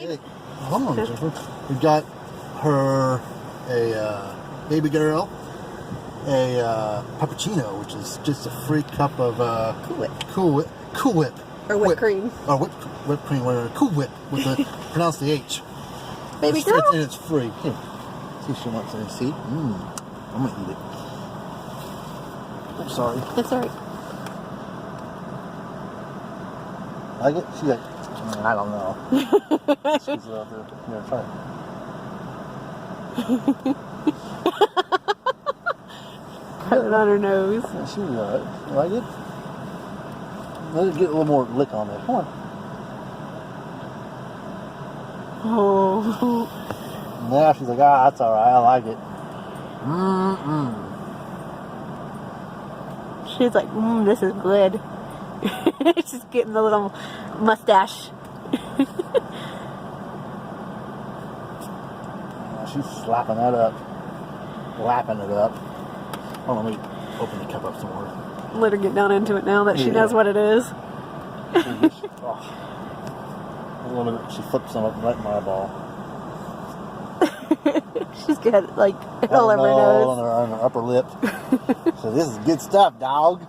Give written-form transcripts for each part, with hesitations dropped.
Hey, hold on, Jennifer. We got her a baby girl, a Puppicino, which is just a free cup of Cool Whip. Or whipped cream. Or whipped cream, whatever. Cool Whip, with the pronounce the H. Baby girl. And it's free. Here. See if she wants any. See? I'm gonna eat it. I'm sorry. It's alright. Like it? She's like, I don't know. She's out there. Here, try it. Put it on her nose. Yeah, she's alright. You like it? Let it get a little more lick on there. Come on. Oh. Now she's like, that's alright. I like it. She's like, this is good. She's getting the little mustache. She's slapping that up. Lapping it up. Hold on, let me open the cup up some more. Let her get down into it now that she knows what it is. A little bit, she flips them up right in my eyeball. She's got like all over her nose. On her upper lip. So this is good stuff, dog.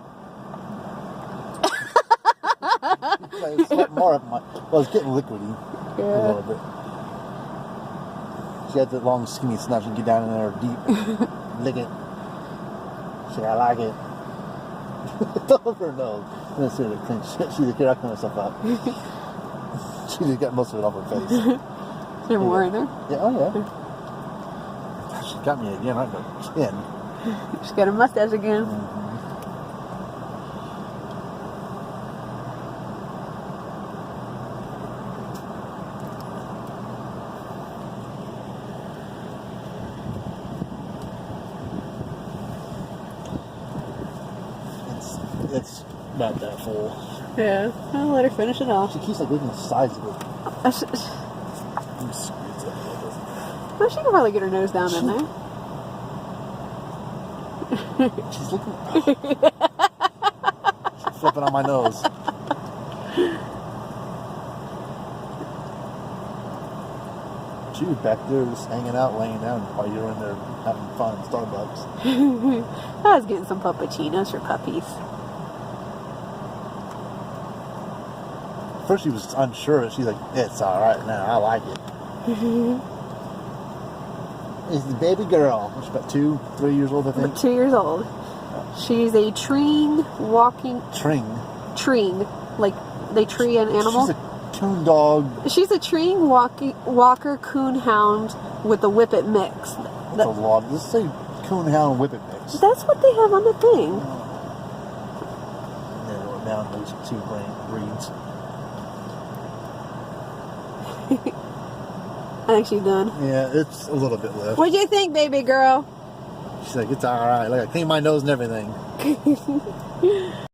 It's more of my, well, it's getting liquidy a little bit. She had that long, skinny snout. She can get down in there deep, lick it. She said, I like it. It's all over her nose. And then she's like, she's like, here, I clean myself up. She just got most of it off her face. Is there more in there? Yeah, oh yeah. She got me again, right in the chin. She's got a mustache again. It's about that full. Yeah, I'll let her finish it off. She keeps like looking at the size of it. Well, she can probably get her nose down in there. She's looking. She's flipping on my nose. She was back there just hanging out, laying down while you were in there having fun at Starbucks. I was getting some puppuccinos for puppies. First she was unsure. She's like, it's alright now, I like it. It's the baby girl. She's about 2-3 years old, I think. 2 years old. She's a treeing walking... Treeing. Like, they tree an animal? She's a coon dog. She's a treeing walker coon hound with a whippet mix. That's a lot. Let's say coon hound whippet mix. That's what they have on the thing. Yeah, now those two breeds. I think she's done. Yeah, it's a little bit left. What do you think, baby girl? She's like, it's alright. Like, I clean my nose and everything.